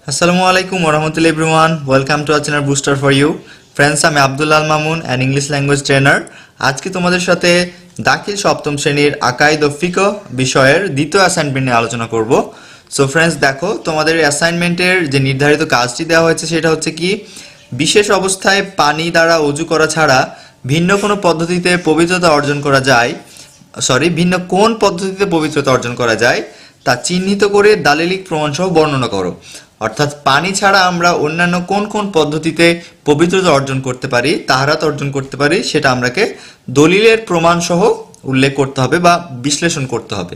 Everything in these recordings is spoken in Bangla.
Assalamu alaikum warahmatullahi everyone. Welcome to our channel Booster for You. Friends, আমি Abdul Al Mamun, an English language trainer. আজকে তোমাদের সাথে দাখিল সপ্তম শ্রেণীর আকাইদ ও ফিকহ বিষয়ের দ্বিতীয় অ্যাসাইনমেন্ট নিয়ে আলোচনা করব। সো ফ্রেন্ডস, দেখো তোমাদের অ্যাসাইনমেন্টের যে নির্ধারিত কাজটি দেওয়া হয়েছে সেটা হচ্ছে কি, বিশেষ অবস্থায় পানি দ্বারা ওযু করা ছাড়া ভিন্ন কোনো পদ্ধতিতে পবিত্রতা অর্জন করা যায়, ভিন্ন কোন পদ্ধতিতে পবিত্রতা অর্জন করা যায় তা চিহ্নিত করে দালিলিক প্রমাণসহ বর্ণনা করো। অর্থাৎ পানি ছাড়া আমরা অন্যান্য কোন কোন পদ্ধতিতে পবিত্রতা অর্জন করতে পারি, তাহারাত অর্জন করতে পারি, সেটা আমরাকে দলিলের প্রমাণসহ উল্লেখ করতে হবে বা বিশ্লেষণ করতে হবে।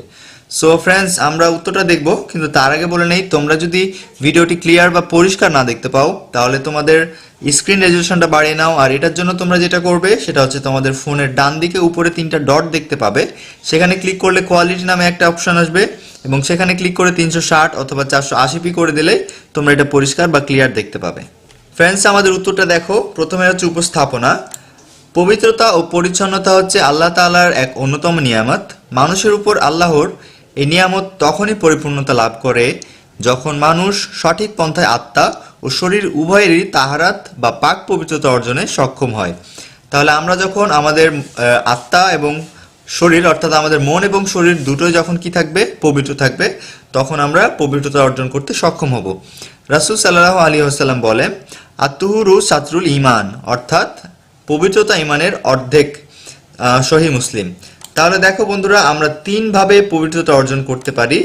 সো ফ্রেন্ডস, আমরা উত্তরটা দেখব, কিন্তু তার আগে বলে নেই, তোমরা যদি ভিডিওটি ক্লিয়ার বা পরিষ্কার না দেখতে পাও তাহলে তোমাদের স্ক্রিন রেজলিউশনটা বাড়িয়ে নাও। আর এটার জন্য তোমরা যেটা করবে সেটা হচ্ছে তোমাদের ফোনের ডান দিকে উপরে 3টা ডট দেখতে পাবে, সেখানে ক্লিক করলে কোয়ালিটি নামে একটা অপশন আসবে এবং সেখানে ক্লিক করে 360 অথবা 480p করে দিলে তোমরা এটা পরিষ্কার বা ক্লিয়ার দেখতে পাবে। ফ্রেন্ডস, আমাদের উত্তরটা দেখো। প্রথমে হচ্ছে উপস্থাপনা। পবিত্রতা ও পরিচ্ছন্নতা হচ্ছে আল্লাহ তাআলার এক অন্যতম নিয়ামত। মানুষের উপর আল্লাহর এই নিয়ামত তখনই পরিপূর্ণতা লাভ করে যখন মানুষ সঠিক পন্থায় আত্মা ও শরীর উভয়েরই তাহারাত বা পাক পবিত্রতা অর্জনে সক্ষম হয়। তাহলে আমরা যখন আমাদের আত্মা এবং শরীর, অর্থাৎ আমাদের মন এবং শরীর দুটোই যখন কি থাকবে, পবিত্র থাকবে, তখন আমরা পবিত্রতা অর্জন করতে সক্ষম হব। রাসূল সাল্লাল্লাহু আলাইহি ওয়াসাল্লাম বলেন, আত-তুহুরু সাতরুল ঈমান, অর্থাৎ পবিত্রতা ঈমানের অর্ধেক। সহিহ মুসলিম। তাহলে দেখো বন্ধুরা, আমরা তিনভাবে পবিত্রতা অর্জন করতে পারি।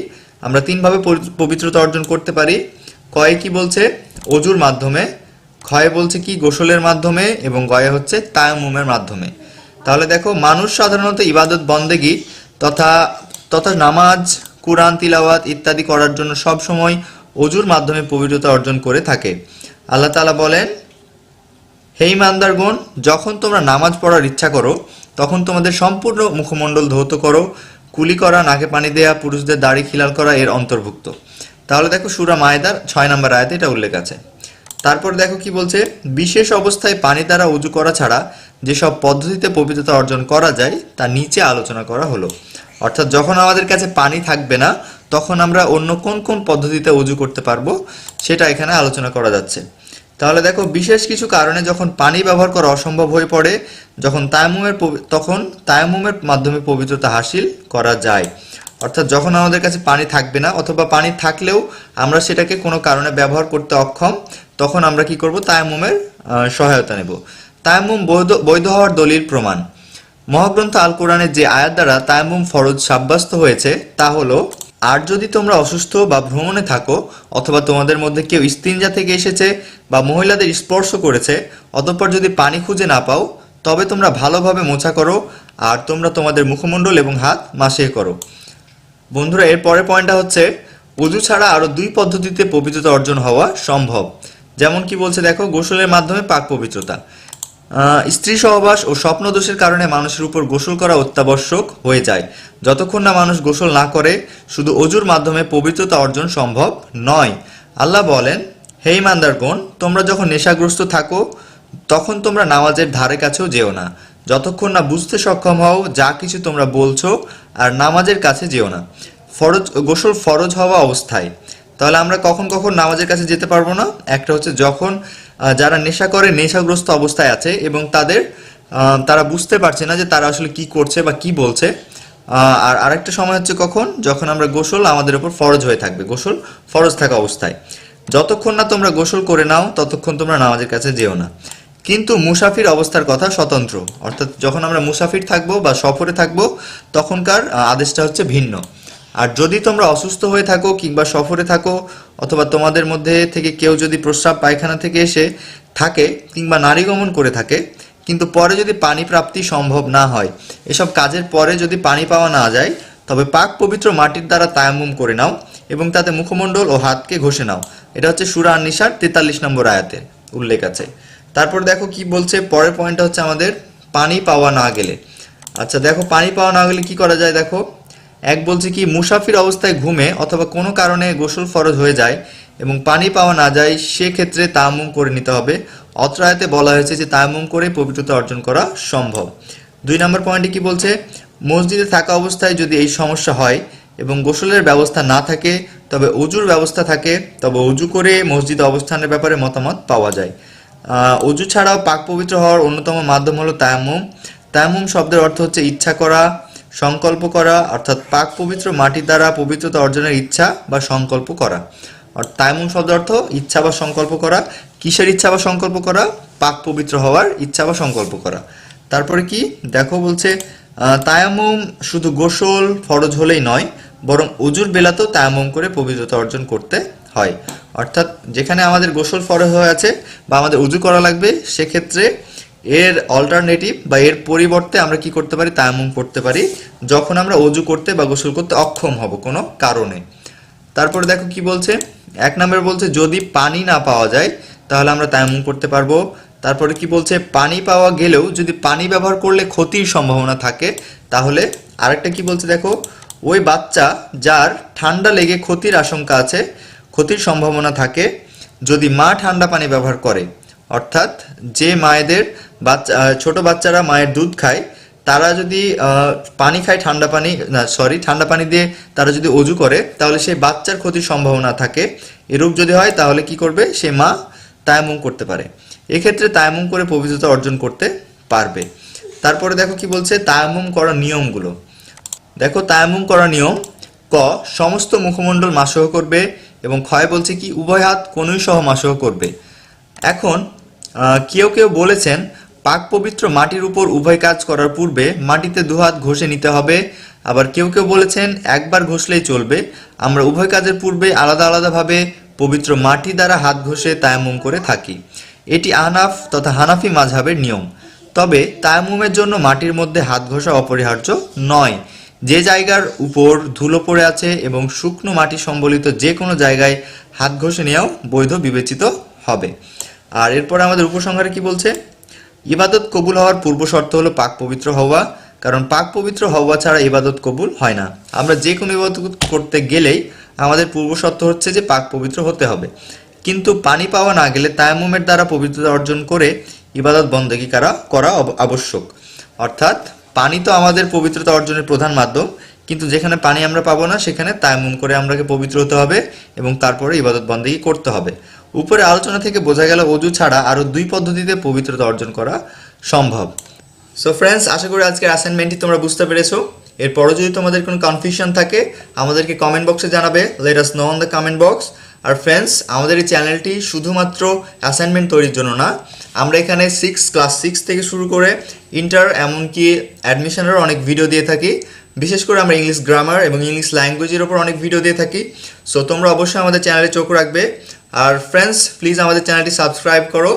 আমরা তিনভাবে পবিত্রতা অর্জন করতে পারি। কয়ে কি বলছে? অজুর মাধ্যমে, ক্ষয়ে বলছে কি গোসলের মাধ্যমে, এবং গয়ে হচ্ছে তায়াম্মুমের মাধ্যমে। তাহলে দেখো, মানুষ সাধারণত ইবাদত বন্দেগী তথা নামাজ, কুরআন তিলাওয়াত ইত্যাদি করার জন্য সব সময় অজুর মাধ্যমে পবিত্রতা অর্জন করে থাকে। আল্লাহ তাআলা বলেন, হে ঈমানদারগণ, যখন তোমরা নামাজ পড়ার ইচ্ছা করো তখন তোমাদের সম্পূর্ণ মুখমণ্ডল ধৌত করো। কুলি করা, নাকে পানি দেয়া, পুরুষদের দাড়ি খিলাল করা এর অন্তর্ভুক্ত। তাহলে দেখো, সূরা মায়েদার 6 নম্বর আয়াতে এটা উল্লেখ আছে। তারপর দেখো কি বলছে, বিশেষ অবস্থায় পানি দ্বারা উযু করা ছাড়া যেসব পদ্ধতিতে পবিত্রতা অর্জন করা যায় তা নিচে আলোচনা করা হলো। অর্থাৎ যখন আমাদের কাছে পানি থাকবে না তখন আমরা অন্য কোন কোন পদ্ধতিতে উযু করতে পারবো সেটা এখানে আলোচনা করা যাচ্ছে। তাহলে দেখো, বিশেষ কিছু কারণে যখন পানি ব্যবহার করা অসম্ভব হয়ে পড়ে তখন তায়াম্মুমের মাধ্যমে পবিত্রতা হাসিল করা যায়। অর্থাৎ যখন আমাদের কাছে পানি থাকবে না অথবা পানি থাকলেও আমরা সেটাকে কোনো কারণে ব্যবহার করতে অক্ষম, তখন আমরা কি করব? তায়াম্মুমের সহায়তা নেব। তায়াম্মুম বৈধ হওয়ার দলিল প্রমাণ। মহাগ্রন্থ আল কোরআনের যে আয়াত দ্বারা তায়াম্মুম ফরজ সাব্যস্ত হয়েছে তা হলো, আর যদি তোমরা অসুস্থ বা ভ্রমণে থাকো অথবা তোমাদের মধ্যে কেউ ইস্তিনজা থেকে এসেছে বা মহিলাদের স্পর্শ করেছে, অতঃপর যদি পানি খুঁজে না পাও তবে তোমরা ভালোভাবে মোছা করো আর তোমরা তোমাদের মুখমণ্ডল এবং হাত মাসিহ করো। বন্ধুরা, এর পরের পয়েন্টটা হচ্ছে, ওযু ছাড়া আরো 2 পদ্ধতিতে পবিত্রতা অর্জন হওয়া সম্ভব। যেমন কি বলছে দেখো, গোসলের মাধ্যমে পাক পবিত্রতা। স্ত্রী সহবাস ও স্বপ্নদোষের কারণে মানুষের উপর গোসল করা অত্যাবশ্যক হয়ে যায়। যতক্ষণ না মানুষ গোসল না করে শুধু অজুর মাধ্যমে পবিত্রতা অর্জন সম্ভব নয়। আল্লাহ বলেন, হে ঈমানদারগণ, তোমরা যখন নেশাগ্রস্ত থাকো তখন তোমরা নামাজের ধারে কাছেও যেও না, যতক্ষণ না বুঝতে সক্ষম হও যা কিছু তোমরা বলছো, আর নামাজের কাছে যেও না গোসল ফরজ হওয়া অবস্থায়। তাহলে আমরা কখন কখন নামাজের কাছে যেতে পারবো না? একটা হচ্ছে যখন যারা নেশা করে, নেশাগ্রস্ত অবস্থায় আছে এবং তারা বুঝতে পারছে না যে তারা আসলে কি করছে বা কি বলছে। আর আরেকটা সময় হচ্ছে কখন? যখন আমরা গোসল আমাদের উপর ফরজ হয়ে থাকবে, গোসল ফরজ থাকা অবস্থায়। যতক্ষণ না তোমরা গোসল করে নাও ততক্ষণ তোমরা নামাজের কাছে যেও না। কিন্তু মুসাফির অবস্থার কথা স্বতন্ত্র, অর্থাৎ যখন আমরা মুসাফির থাকবো বা সফরে থাকবো তখনকার আদেশটা হচ্ছে ভিন্ন। আর যদি তোমরা অসুস্থ হয়ে থাকো কিংবা সফরে থাকো অথবা তোমাদের মধ্যে থেকে কেউ যদি প্রস্রাব পায়খানা থেকে এসে থাকে কিংবা নারী গমন করে থাকে, কিন্তু পরে যদি পানি প্রাপ্তি সম্ভব না হয়, এসব কাজের পরে যদি পানি পাওয়া না যায়, তবে পাক পবিত্র মাটির দ্বারা তায়াম্মুম করে নাও এবং তাতে মুখমণ্ডল ও হাতকে ঘষে নাও। এটা হচ্ছে সূরা আন-নিসার 43 নম্বর আয়াতে উল্লেখ আছে। তারপর দেখো কি বলছে, পরের পয়েন্টটা হচ্ছে আমাদের পানি পাওয়া না গেলে। আচ্ছা দেখো, পানি পাওয়া না গেলে কি করা যায়? দেখো, এক বলছে কি, মুসাফির অবস্থায় ঘুমে অথবা কোনো কারণে গোসল ফরজ হয়ে যায় এবং পানি পাওয়া না যায়, সেক্ষেত্রে তায়াম্মুম করে নিতে হবে। অত্র আয়াতে বলা হয়েছে যে তায়াম্মুম করে পবিত্রতা অর্জন করা সম্ভব। 2 নম্বর পয়েন্টে কি বলছে, মসজিদে থাকা অবস্থায় যদি এই সমস্যা হয় এবং গোসলের ব্যবস্থা না থাকে তবে অজুর ব্যবস্থা থাকে, তবে অজু করে মসজিদে অবস্থানের ব্যাপারে মতামত পাওয়া যায়। অজু ছাড়াও পাক পবিত্র হওয়ার অন্যতম মাধ্যম হলো তায়াম্মুম। তায়াম্মুম শব্দের অর্থ হচ্ছে ইচ্ছা করা, সংকল্প করা, অর্থাৎ পাক পবিত্র মাটি দ্বারা পবিত্রতা অর্জনের ইচ্ছা বা সংকল্প করা। অর্থাৎ তায়াম্মুম শব্দের অর্থ ইচ্ছা বা সংকল্প করা। কিসের ইচ্ছা বা সংকল্প করা? পাক পবিত্র হওয়ার ইচ্ছা বা সংকল্প করা। তারপরে কি দেখো বলছে, তায়াম্মুম শুধু গোসল ফরজ হলেই নয়, বরং অজুর বেলাতেও তায়াম্মুম করে পবিত্রতা অর্জন করতে হয়। অর্থাৎ যেখানে আমাদের গোসল ফরজ হয়ে আছে বা আমাদের অজু করা লাগবে, সেক্ষেত্রে এর অল্টারনেটিভ বা এর পরিবর্তে আমরা কি করতে পারি? তায়াম্মুম করতে পারি, যখন আমরা অজু করতে বা গোসল করতে অক্ষম হব কোনো কারণে। তারপরে দেখো কি বলছে, 1 নম্বরে বলছে যদি পানি না পাওয়া যায় তাহলে আমরা তায়াম্মুম করতে পারবো। তারপরে কি বলছে, পানি পাওয়া গেলেও যদি পানি ব্যবহার করলে ক্ষতির সম্ভাবনা থাকে তাহলে। আরেকটা কি বলছে দেখো, ওই বাচ্চা যার ঠান্ডা লেগে ক্ষতির আশঙ্কা আছে, ক্ষতির সম্ভাবনা থাকে, যদি মা ঠান্ডা পানি ব্যবহার করে। অর্থাৎ যে মায়েদের ছোট বাচ্চারা মায়ের দুধ খায়, তারা যদি পানি খায় ঠান্ডা পানি, ঠান্ডা পানি দিয়ে তারা যদি অজু করে, তাহলে সেই বাচ্চার ক্ষতির সম্ভাবনা থাকে। এরূপ যদি হয় তাহলে কি করবে? সে মা তায়াম্মুম করতে পারে। এক্ষেত্রে তায়াম্মুম করে পবিত্রতা অর্জন করতে পারবে। তারপরে দেখো কি বলছে, তায়াম্মুম করার নিয়মগুলো। দেখো তায়াম্মুম করার নিয়ম: ক, সমস্ত মুখমণ্ডল মাসহ করবে, এবং ক্ষয় বলছে কি উভয় হাত কনুই সহ মাসহ করবে। এখন কেউ কেউ বলেছেন পাক পবিত্র মাটির উপর উভয় কাজ করার পূর্বে মাটিতে দুহাত ঘষে নিতে হবে। আবার কেউ কেউ বলেছেন একবার ঘষলেই চলবে। আমরা উভয় কাজের পূর্বে আলাদা আলাদাভাবে পবিত্র মাটি দ্বারা হাত ঘষে তায়াম্মুম করে থাকি। এটি আহনাফ তথা হানাফি মাযহাবের নিয়ম। তবে তায়াম্মুমের জন্য মাটির মধ্যে হাত ঘষা অপরিহার্য নয়। যে জায়গার উপর ধুলো পড়ে আছে এবং শুকনো মাটি সম্বলিত যে কোনো জায়গায় হাত ঘষে নেওয়াও বৈধ বিবেচিত হবে। আর এরপরে আমাদের উপসংহারে কি বলছে, ইবাদত কবুল হওয়ার পূর্ব শর্ত হলো পাক পবিত্র হওয়া, কারণ পাক পবিত্র হওয়া ছাড়া ইবাদত কবুল হয় না। আমরা যে কোনো ইবাদত করতে গেলেই আমাদের পূর্ব শর্ত হচ্ছে যে পাক পবিত্র হতে হবে। কিন্তু পানি পাওয়া না গেলে তায়াম্মুমের দ্বারা পবিত্রতা অর্জন করে ইবাদত বন্দেগী করা আবশ্যক। অর্থাৎ পানি তো আমাদের পবিত্রতা অর্জনের প্রধান মাধ্যম, কিন্তু যেখানে পানি আমরা পাবো না সেখানে তায়াম্মুম করে আমরাকে পবিত্র হতে হবে এবং তারপরে ইবাদত বন্দেগী করতে হবে। উপরে আলোচনা থেকে বোঝা গেল অজু ছাড়া আরও 2 পদ্ধতিতে পবিত্রতা অর্জন করা সম্ভব। সো ফ্রেন্ডস, আশা করি আজকের অ্যাসাইনমেন্টটি তোমরা বুঝতে পেরেছো। এরপরও যদি তোমাদের কোনো কনফিউশন থাকে আমাদেরকে কমেন্ট বক্সে জানাবে, let us know on the comment box. আর ফ্রেন্ডস, আমাদের এই চ্যানেলটি শুধুমাত্র অ্যাসাইনমেন্ট তৈরির জন্য না, আমরা এখানে ক্লাস 6 থেকে শুরু করে ইন্টার এমনকি অ্যাডমিশনেরও অনেক ভিডিও দিয়ে থাকি। বিশেষ করে আমরা ইংলিশ গ্রামার এবং ইংলিশ ল্যাঙ্গুয়েজের ওপর অনেক ভিডিও দিয়ে থাকি। সো তোমরা অবশ্যই আমাদের চ্যানেলে চোখ রাখবে। আর ফ্রেন্ডস, প্লিজ আমাদের চ্যানেলটি সাবস্ক্রাইব করো,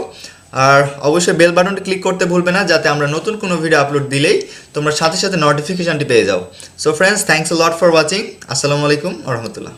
আর অবশ্যই বেল বাটনটি ক্লিক করতে ভুলবে না, যাতে আমরা নতুন কোনো ভিডিও আপলোড দিলেই তোমরা সাথে সাথে নোটিফিকেশনটি পেয়ে যাও। So friends, thanks a lot for watching. আসসালামু আলাইকুম ওয়া রাহমাতুল্লাহ।